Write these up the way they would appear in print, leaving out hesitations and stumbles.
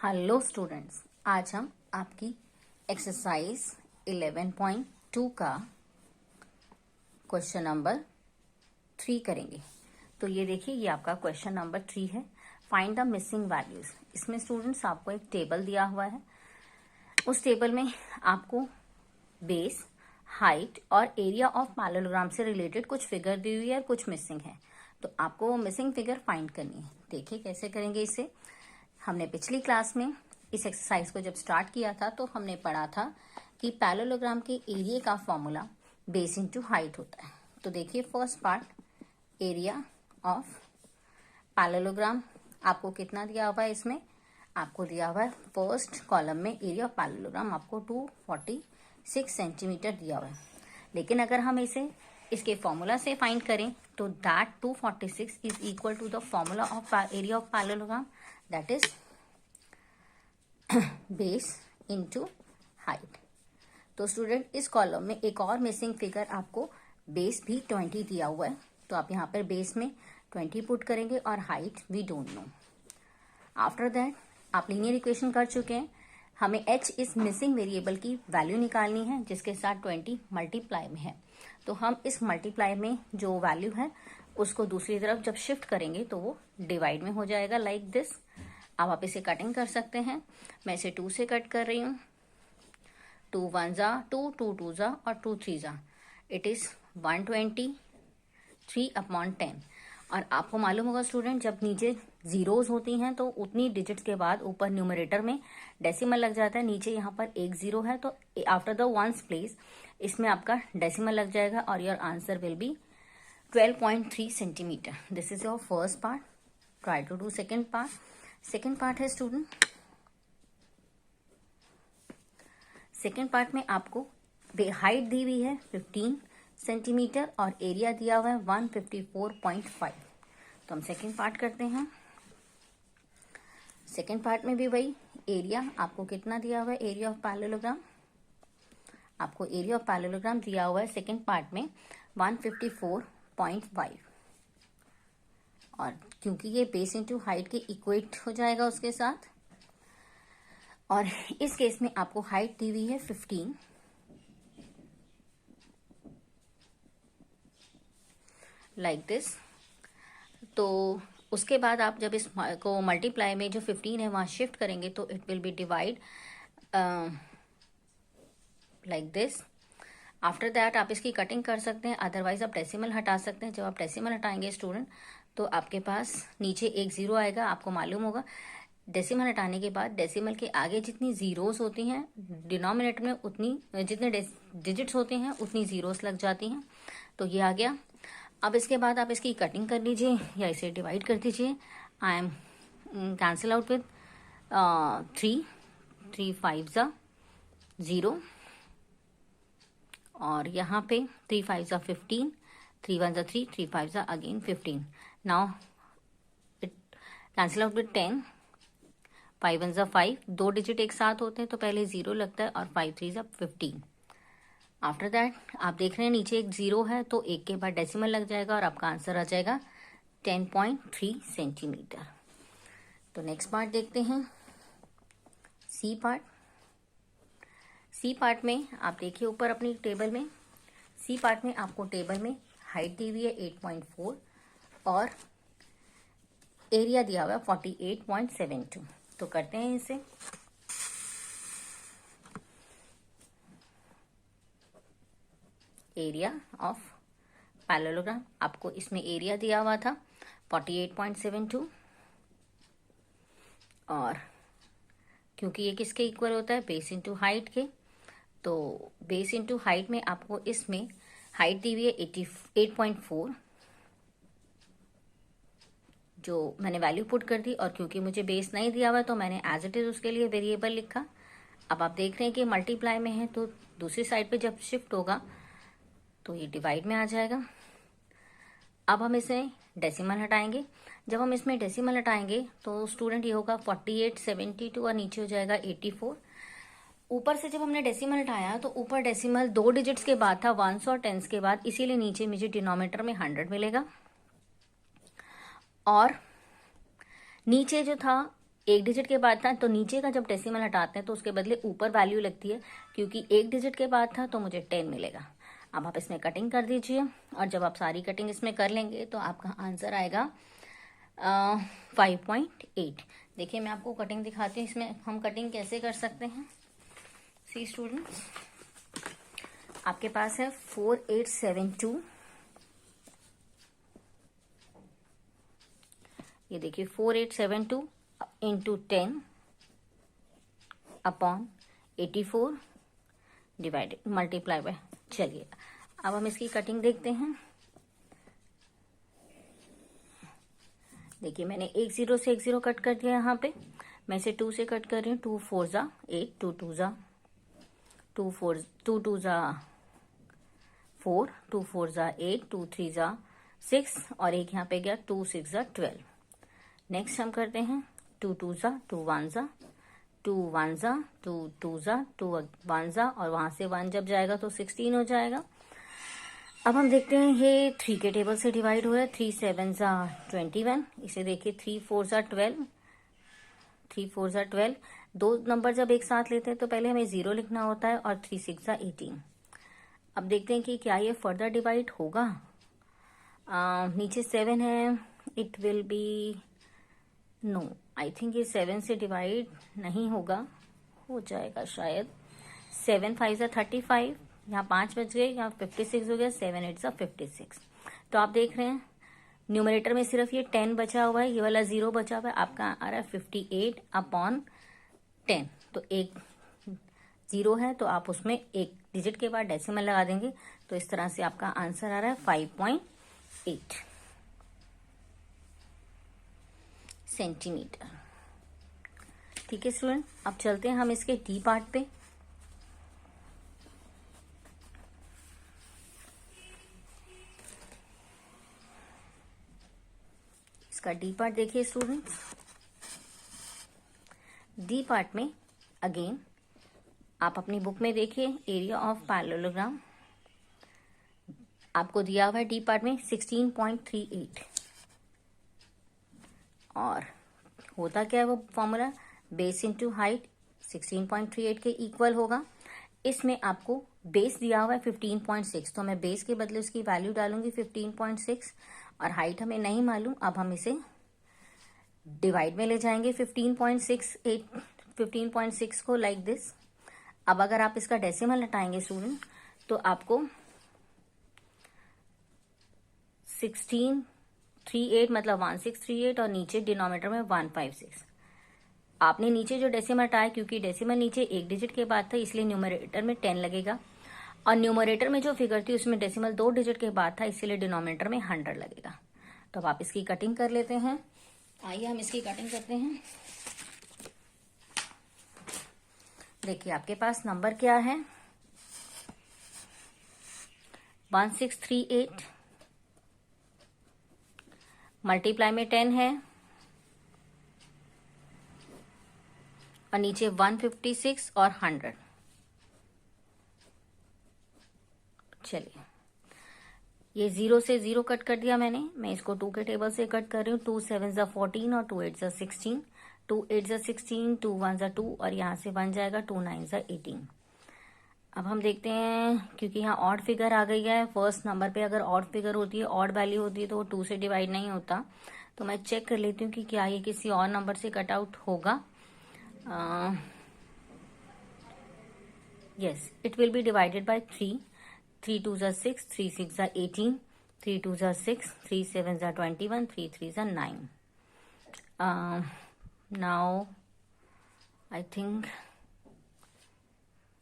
Hello students, आज हम आपकी एक्सरसाइज 11.2 का क्वेश्चन नंबर 3 करेंगे। तो ये देखिए, ये आपका क्वेश्चन नंबर 3 है। Find the missing values. इसमें स्टूडेंट्स आपको एक टेबल दिया हुआ है। उस टेबल में आपको बेस, हाइट और एरिया ऑफ पैरेललोग्राम से रिलेटेड कुछ फिगर दी हुई है और कुछ मिसिंग है। तो आपको वो मिसिंग फिगर फाइंड करनी है। देखिए कैसे करेंगे इसे। हमने पिछली क्लास में इस एक्सरसाइज को जब स्टार्ट किया था तो हमने पढ़ा था कि पैरेललोग्राम के एरिया का फॉर्मूला बेस इनटू हाइट होता है। तो देखिए, first part, area of parallelogram आपको कितना दिया हुआ है। इसमें आपको दिया हुआ है फर्स्ट कॉलम में एरिया ऑफ पैरेललोग्राम आपको 246 सेंटीमीटर दिया हुआ है। लेकिन अगर हम इसे इसके फॉर्मूला से फाइंड करें तो that 246 is equal to the formula of area of parallelogram, that is base into height. तो स्टूडेंट, इस कॉलम में एक और मिसिंग फिगर आपको बेस भी 20 दिया हुआ है। तो आप यहाँ पर बेस में 20 पुट करेंगे और height we don't know. After that आप लीनियर इक्वेशन कर चुके हैं। हमें h इस मिसिंग वेरिएबल की वैल्यू निकालनी है जिसके साथ 20 मल्टीप्लाई में है। तो हम इस मल्टीप्लाई में जो वैल्यू है उसको दूसरी तरफ जब शिफ्ट करेंगे तो वो डिवाइड में हो जाएगा, लाइक दिस। अब आप इसे कटिंग कर सकते हैं। मैं इसे 2 से कट कर रही हूँ। 2 1 जा 2, 2 2 जा और 2 3 जा, इट इज 120 3/10। और आपको मालूम होगा स्टूडेंट, जब नीचे जीरोज होती हैं तो उतनी डिजिट्स के बाद ऊपर न्यूमरेटर में डेसिमल लग जाता है। नीचे यहाँ पर एक जीरो है तो आफ्टर द वंस प्लेस इसमें आपका डेसिमल लग जाएगा और your answer will be 12.3 centimetre. This is your first part. Try to do second part. Second part है स्टूडेंट, सेकेंड पार्ट में आपको हाइट दी हुई है 15 सेंटीमीटर और एरिया दिया हुआ है 154.5। तो हम सेकेंड पार्ट करते हैं। सेकेंड पार्ट में भी वही एरिया आपको कितना दिया हुआ है, एरिया ऑफ पैरेललोग्राम। आपको एरिया ऑफ पैरेललोग्राम दिया हुआ है सेकेंड पार्ट में 154.5। और क्योंकि ये बेस इनटू हाइट के इक्वेट हो जाएगा उसके साथ, और इस केस में आपको हाइट दी हुई है 15, लाइक दिस। तो उसके बाद आप जब इस को मल्टीप्लाई में जो 15 है वहां शिफ्ट करेंगे तो it will B divide like this. After that आप इसकी कटिंग कर सकते हैं, अदरवाइज आप डेसिमल हटा सकते हैं। जब आप डेसिमल हटाएंगे स्टूडेंट तो आपके पास नीचे एक जीरो आएगा। आपको मालूम होगा डेसिमल हटाने के बाद डेसिमल के आगे जितनी जीरोस होती हैं डिनोमिनेटर में उतनी, जितने डिजिट्स होते हैं उतनी जीरोस लग जाती हैं। तो ये आ गया। अब इसके बाद आप इसकी कटिंग कर लीजिए या इसे डिवाइड कर दीजिए। I am cancel out with 3 5 जा 0 और यहाँ पे 3 5 जा 15, 3 1 जा 3, 3 5 जा again 15। Now it cancel out with 10, 5 1 जा 5, 2 डिजिट एक साथ होते हैं तो पहले 0 लगता है और 5 3 जा 15। आफ्टर दैट आप देख रहे हैं नीचे एक जीरो है तो एक के बाद डेसिमल लग जाएगा और आपका आंसर आ जाएगा 10.3 सेंटीमीटर। तो नेक्स्ट पार्ट देखते हैं, सी पार्ट। सी पार्ट में आप देखिए ऊपर अपनी टेबल में, सी पार्ट में आपको टेबल में हाइट दी हुई है 8.4 और एरिया दिया हुआ है 48.72। तो करते हैं इसे। एरिया ऑफ पैरेललोग्राम, आपको इसमें एरिया दिया हुआ था 48.72 और क्योंकि ये किसके इक्वल होता है, बेस इनटू हाइट के, तो बेस इनटू हाइट में आपको इसमें हाइट दी हुई है 8.4 जो मैंने वैल्यू पुट कर दी। और क्योंकि मुझे बेस नहीं दिया हुआ तो मैंने एज इट इज उसके लिए वेरिएबल लिखा। अब आप देख रहे हैं कि मल्टीप्लाई में है तो दूसरी साइड पे जब शिफ्ट होगा तो ये डिवाइड में आ जाएगा। अब हम इसे डेसिमल हटाएंगे। जब हम इसमें डेसिमल हटाएंगे तो स्टूडेंट ये होगा 4872 और नीचे हो जाएगा 84। ऊपर से जब हमने डेसिमल हटाया तो ऊपर डेसिमल 2 डिजिट्स के बाद था, वंस और टेंस के बाद, इसीलिए नीचे मुझे डिनोमिनेटर में 100 मिलेगा। और नीचे जो था एक डिजिट के बाद था तो नीचे का जब डेसिमल हटाते हैं तो उसके बदले ऊपर वैल्यू लगती है, क्योंकि एक डिजिट के बाद था तो मुझे 10 मिलेगा। अब आप इसमें कटिंग कर दीजिए, और जब आप सारी कटिंग इसमें कर लेंगे तो आपका आंसर आएगा 5.8। देखिए मैं आपको कटिंग दिखाती हूँ, इसमें हम कटिंग कैसे कर सकते हैं। सी स्टूडेंट्स, आपके पास है 4872, ये देखिए 4872 into 10 upon 84 divided multiply by. चलिए अब हम इसकी कटिंग देखते हैं। देखिए मैंने एक जीरो से एक जीरो कट कर दिया, यहाँ पे मैं इसे 2 से कट कर रही हूँ। 2 4 जा 8, 2 2 जा 2 4, 2 2 जा 4, 2 4 जा 8, 2 3 जा 6, और एक यहाँ पे गया 2 6 जा 12। नेक्स्ट हम करते हैं 2 2 जा 2 1 जा 2 1 जा 2 2 जा 2 1 जा, और वहां से 1 जब जाएगा तो 16 हो जाएगा। अब हम देखते हैं ये 3 के टेबल से डिवाइड हो रहा है। 3 7 जा 21, इसे देखिए 3 4 जा 12, 3 4 जा 12। दो नंबर जब एक साथ लेते हैं तो पहले हमें 0 लिखना होता है, और 3 6 जा 18। अब देखते हैं कि क्या ये फर्दर डिवाइड होगा। नीचे 7 है, it will be no, I think ये 7 से डिवाइड नहीं होगा, हो जाएगा शायद। 7 5 जा 35, यहाँ 5 बच गए, यहाँ 56 हो गया। 7 8 जा 56। तो आप देख रहे हैं न्यूमरेटर में सिर्फ ये 10 बचा हुआ है, ये वाला 0 बचा हुआ है। आपका आ रहा है 58 अपॉन 10। तो एक 0 है तो आप उसमें एक डिजिट के बाद डेसिमल लगा देंगे, तो इस तरह से आपका आंसर आ रहा है 5.8 सेंटीमीटर। ठीक है स्टूडेंट, अब चलते हैं हम इसके डी पार्ट पे। इसका डी पार्ट देखिए स्टूडेंट्स। डी पार्ट में अगेन आप अपनी बुक में देखिए, एरिया ऑफ पैरेललोग्राम आपको दिया हुआ है डी पार्ट में 16.38, और होता क्या है वो फॉर्मूला, बेस इंटू हाइट 16.38 के इक्वल होगा। इसमें आपको बेस दिया हुआ है 15.6, तो मैं बेस के बदले उसकी वैल्यू डालूंगी 15.6, और हाइट हमें नहीं मालूम। अब हम इसे डिवाइड में ले जाएंगे 15.6 को लाइक दिस। अब अगर आप इसका डेसिमल हटाएंगे स्टूडेंट तो आपको 1638 मतलब 1638, और नीचे डिनोमिनेटर में 156। आपने नीचे जो डेसिमल हटाया, क्योंकि डेसिमल नीचे एक डिजिट के बाद था इसलिए न्यूमरेटर में 10 लगेगा, और न्यूमरेटर में जो फिगर थी उसमें डेसिमल 2 डिजिट के बाद था, इसलिए डिनोमिनेटर में 100 लगेगा। तो अब आप इसकी कटिंग कर लेते हैं। आइए हम इसकी कटिंग करते हैं। देखिए आपके पास नंबर क्या है, 1638 मल्टीप्लाई में 10 है, और नीचे 156 और 100। चलिए ये 0 से 0 कट कर दिया मैंने, मैं इसको 2 के टेबल से कट कर रही हूँ। 2 7 जा 14 और 2 8 जा 16, 2 8 जा 16, 2 1 जा 2, और यहाँ से 1 जाएगा, 2 9 जा 18। अब हम देखते हैं, क्योंकि यहाँ ऑड फिगर आ गई है, फर्स्ट नंबर पे अगर ऑड फिगर होती है, ऑड वैल्यू होती है, तो वो 2 से डिवाइड नहीं होता। तो मैं चेक कर लेती हूँ कि क्या ये किसी और नंबर से कट आउट होगा। Yes, it will B divided by 3। 3 2 जा 6, 3 6 जा 18, 3 2 जा 6, 3 7 जा 21, 3 3 जा 9। नाउ आई थिंक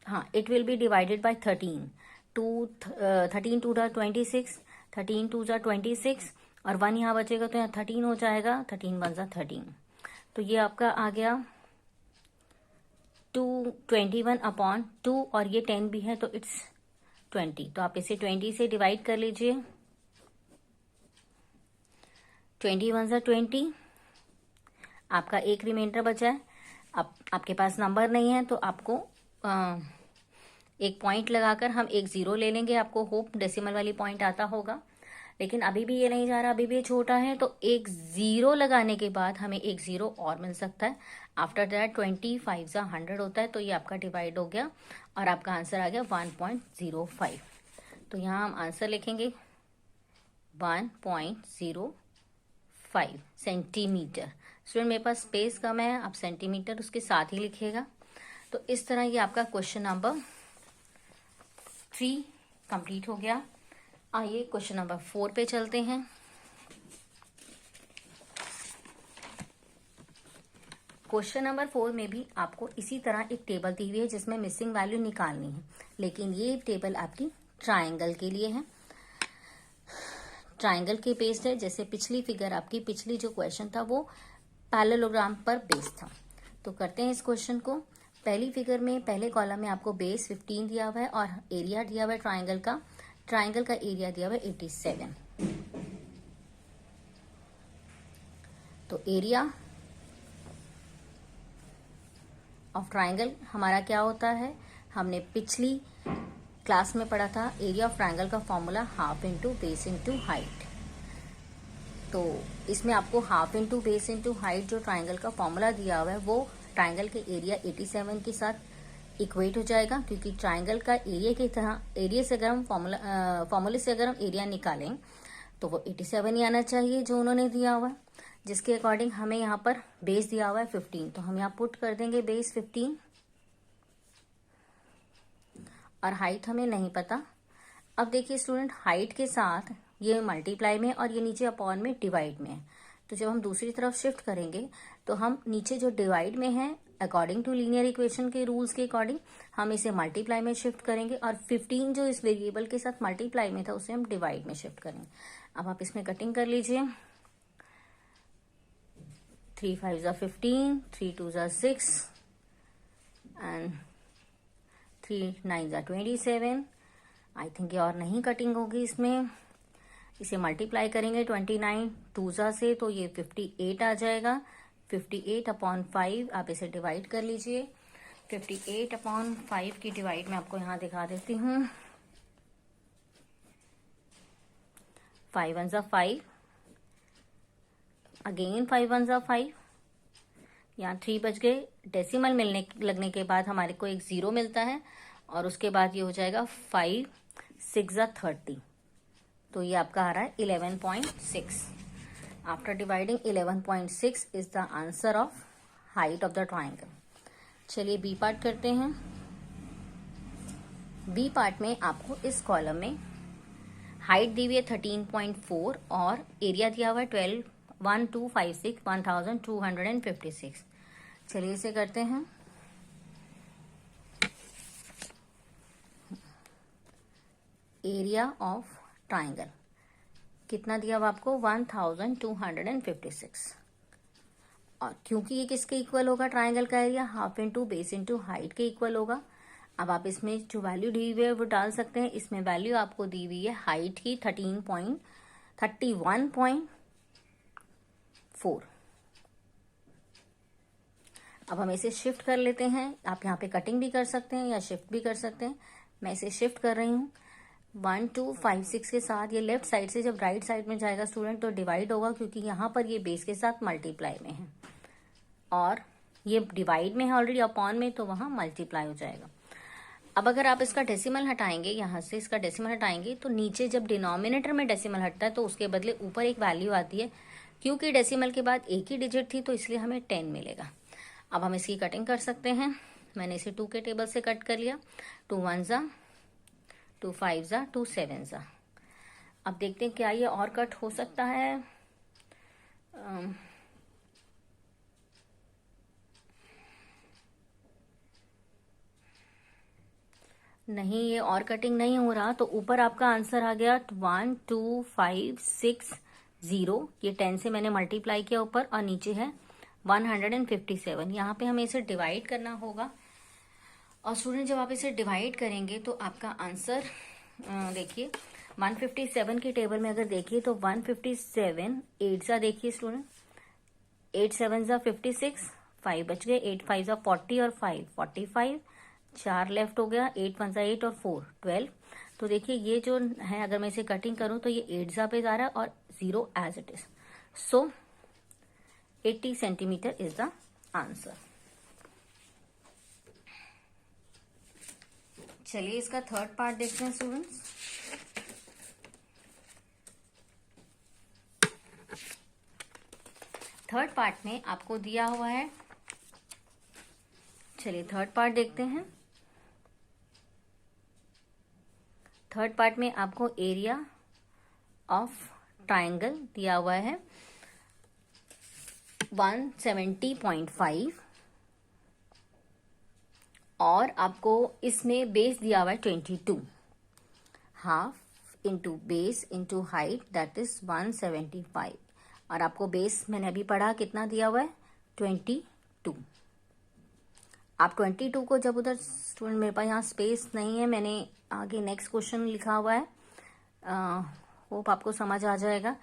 हाँ, it will B divided by 13। 13 2 जा 26, 13 2 जा 26, और 1 यहाँ बचेगा तो यहाँ 13 हो जाएगा, 13 1 जा 13। तो ये आपका आ गया 221 अपॉन 2, और ये 10 भी है तो इट्स 20। तो आप इसे 20 से डिवाइड कर लीजिए। 21 जा 20, आपका एक रिमाइंडर बचा है। अब आपके पास नंबर नहीं है तो आपको एक पॉइंट लगाकर हम एक 0 ले लेंगे। आपको होप डेसिमल वाली पॉइंट आता होगा। लेकिन अभी भी ये नहीं जा रहा, अभी भी ये छोटा है, तो एक जीरो लगाने के बाद हमें एक जीरो और मिल सकता है। आफ्टर दैट 25 100 होता है, तो ये आपका डिवाइड हो गया और आपका आंसर आ गया 1.05। तो यहाँ हम आंसर लिखेंगे 1.05 सेंटीमीटर। स्टूडेंट मेरे पास स्पेस कम है, आप सेंटीमीटर उसके साथ ही लिखिएगा। तो इस तरह ये आपका क्वेश्चन नंबर 3 कंप्लीट हो गया। आइए क्वेश्चन नंबर 4 पे चलते हैं। क्वेश्चन नंबर 4 में भी आपको इसी तरह एक टेबल दी हुई है जिसमें मिसिंग वैल्यू निकालनी है, लेकिन ये टेबल आपकी ट्राइंगल के लिए है, ट्राइंगल के बेस्ड है। जैसे पिछली फिगर आपकी, पिछली जो क्वेश्चन था वो पैरेललोग्राम पर बेस्ड था। तो करते हैं इस क्वेश्चन को। पहली फिगर में पहले कॉलम में आपको बेस 15 दिया हुआ है और एरिया दिया हुआ है ट्राइंगल का एरिया दिया हुआ है 87। तो एरिया ऑफ ट्राइंगल हमारा क्या होता है, हमने पिछली क्लास में पढ़ा था एरिया ऑफ ट्राइंगल का formula half into base into height. तो इसमें आपको half into base into height जो ट्राइंगल का फॉर्मूला दिया हुआ है वो ट्राइंगल के एरिया 87 के साथ इक्वेट हो जाएगा, क्योंकि ट्राइंगल का एरिया की तरह एरिया से अगर हम फॉर्मूले से अगर हम एरिया निकालें तो वो 87 ही आना चाहिए जो उन्होंने दिया हुआ है, जिसके अकॉर्डिंग हमें यहाँ पर बेस दिया हुआ है 15। तो हम यहाँ पुट कर देंगे बेस 15 और हाइट हमें नहीं पता। अब देखिए स्टूडेंट, हाइट के साथ ये मल्टीप्लाई में और ये नीचे अपॉन में डिवाइड में है, तो जब हम दूसरी तरफ शिफ्ट करेंगे तो हम नीचे जो डिवाइड में है अकॉर्डिंग टू लीनियर इक्वेशन के रूल्स के अकॉर्डिंग हम इसे मल्टीप्लाई में शिफ्ट करेंगे और 15 जो इस वेरिएबल के साथ मल्टीप्लाई में था उसे हम डिवाइड में शिफ्ट करेंगे। अब आप इसमें कटिंग कर लीजिए। 3 5 15, 3 2 6 एंड 3 9 27। आई थिंक ये और नहीं कटिंग होगी इसमें। इसे मल्टीप्लाई करेंगे 29 2 से, तो ये 58 आ जाएगा। 58 अपॉन 5 आप इसे डिवाइड कर लीजिए। 58 अपॉन 5 की डिवाइड मैं आपको यहाँ दिखा देती हूँ। 5 1 5, अगेन 5 1 5, यहाँ 3 बच गए। डेसिमल मिलने लगने के बाद हमारे को एक 0 मिलता है और उसके बाद ये हो जाएगा 5 6 30। तो ये आपका आ रहा है 11.6। After dividing 11.6 is the answer of height of the triangle. चलिए बी पार्ट करते हैं। बी पार्ट में आपको इस कॉलम में हाइट दी हुई है 13.4 और एरिया दिया हुआ है 1256 1256। चलिए इसे करते हैं। एरिया ऑफ ट्राइंगल कितना दिया हुआ आपको 1256। और क्योंकि ये किसके इक्वल होगा, ट्राइंगल का area half into base into height के इक्वल होगा। अब आप इसमें जो वैल्यू दी हुई है वो डाल सकते हैं। इसमें वैल्यू आपको दी हुई है हाइट की 31.4। अब हम इसे शिफ्ट कर लेते हैं। आप यहाँ पे कटिंग भी कर सकते हैं या शिफ्ट भी कर सकते हैं। मैं इसे शिफ्ट कर रही हूँ। 1 2 5 6 के साथ ये लेफ्ट साइड से जब राइट साइड में जाएगा स्टूडेंट तो डिवाइड होगा, क्योंकि यहाँ पर ये बेस के साथ मल्टीप्लाई में है और ये डिवाइड में है ऑलरेडी अपॉन में, तो वहां मल्टीप्लाई हो जाएगा। अब अगर आप इसका डेसिमल हटाएंगे, यहाँ से इसका डेसिमल हटाएंगे तो नीचे जब डिनोमिनेटर में डेसिमल हटता है तो उसके बदले ऊपर एक वैल्यू आती है। क्योंकि डेसिमल के बाद एक ही डिजिट थी तो इसलिए हमें 10 मिलेगा। अब हम इसकी कटिंग कर सकते हैं। मैंने इसे 2 के टेबल से कट कर लिया। 2 1 2 5 2 7। अब देखते हैं क्या ये और कट हो सकता है। नहीं, ये और कटिंग नहीं हो रहा। तो ऊपर आपका आंसर आ गया 1 2 5 6 0। ये 10 से मैंने मल्टीप्लाई किया ऊपर और नीचे है 157। यहाँ पे हमें इसे डिवाइड करना होगा। और स्टूडेंट जब आप इसे डिवाइड करेंगे तो आपका आंसर देखिए 157 की टेबल में अगर देखिए तो 157 8 देखिए स्टूडेंट, 8 7 56, 5 बच गए, 8 5 40 और 5 45, 4 लेफ्ट हो गया, 8 1 8 और 4 12। तो देखिए ये जो है, अगर मैं इसे कटिंग करूं तो ये 8 पे जा रहा है और 0 as it is. So 80 centimetre is the answer. चलिए इसका थर्ड पार्ट देखते हैं स्टूडेंट्स। थर्ड पार्ट में आपको दिया हुआ है, चलिए थर्ड पार्ट देखते हैं। थर्ड पार्ट में आपको एरिया ऑफ ट्राइंगल दिया हुआ है 170.5 और आपको इसमें बेस दिया हुआ है 22, half into base into height that is 175 और आपको बेस मैंने अभी पढ़ा कितना दिया हुआ है 22। आप 22 को जब उधर स्टूडेंट, मेरे पास यहाँ स्पेस नहीं है, मैंने आगे नेक्स्ट क्वेश्चन लिखा हुआ है, होप आपको समझ आ जाएगा।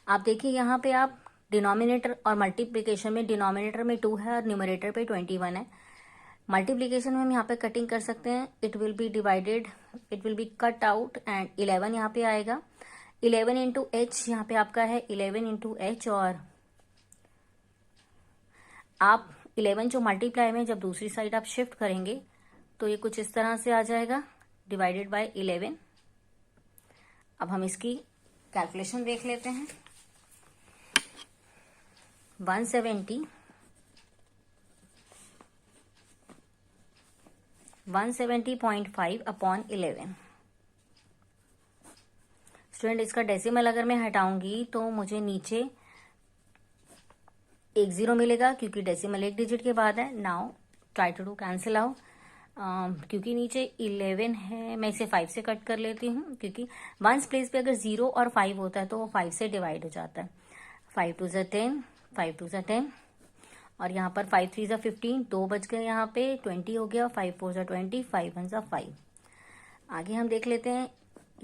आप देखिए यहाँ पे आप डिनोमिनेटर और मल्टीप्लिकेशन में डिनोमिनेटर में 2 है और न्यूमरेटर पे 21 है। मल्टीप्लिकेशन में हम यहाँ पे कटिंग कर सकते हैं, it will B divided, it will B cut out and 11 यहाँ पे आएगा। 11 इंटू एच यहाँ पे आपका है 11 इंटू एच और आप 11 जो मल्टीप्लाई में जब दूसरी साइड आप शिफ्ट करेंगे तो ये कुछ इस तरह से आ जाएगा डिवाइडेड बाय 11। अब हम इसकी कैलकुलेशन देख लेते हैं। 170.5 अपॉन 11। स्टूडेंट इसका डेसिमल अगर मैं हटाऊंगी तो मुझे नीचे 1 0 मिलेगा क्योंकि डेसिमल 1 डिजिट के बाद है। Now try to do cancel out, क्योंकि नीचे 11 है मैं इसे 5 से कट कर लेती हूँ, क्योंकि वंस प्लेस पे अगर 0 और 5 होता है तो वो 5 से डिवाइड हो जाता है। 5 2 ज़ा 10, 5 2 ज़ा 10 और यहाँ पर 5 3 ज़ा 15, 2 बच गए, यहाँ पे 20 हो गया, 5 4 ज़ा 20, 5 1 ज़ा 5। आगे हम देख लेते हैं,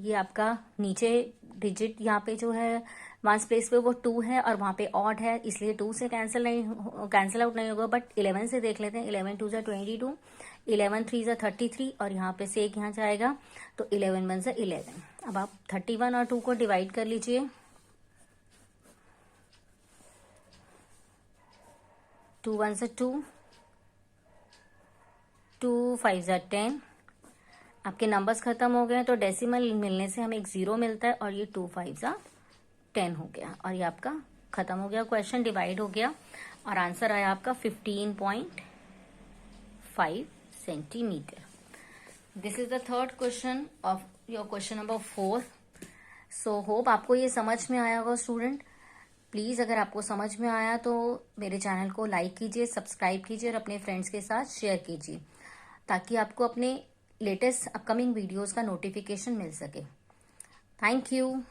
ये आपका नीचे डिजिट यहाँ पे जो है वंस प्लेस पे वो 2 है और वहाँ पे ऑड है, इसलिए 2 से कैंसिल आउट नहीं होगा, बट 11 से देख लेते हैं। 11 2 ज़ा 22, 11 3 ज़ा 33 और यहाँ पे से एक यहाँ जाएगा तो 11 1 ज़ा 11। अब आप 31 और 2 को डिवाइड कर लीजिए। 2 1 ज़ा 2, 2 5 ज़ा 10। आपके नंबर्स खत्म हो गए तो डेसिमल मिलने से हमें एक 0 मिलता है और ये 2 5 ज़ा 10 हो गया और ये आपका खत्म हो गया, क्वेश्चन डिवाइड हो गया और आंसर आया आपका 15.5 centimetre. This is the third question of your question number 4। So hope आपको ये समझ में आया होगा स्टूडेंट। प्लीज अगर आपको समझ में आया तो मेरे चैनल को लाइक कीजिए, सब्सक्राइब कीजिए और अपने फ्रेंड्स के साथ शेयर कीजिए ताकि आपको अपने लेटेस्ट अपकमिंग वीडियोस का नोटिफिकेशन मिल सके। Thank you.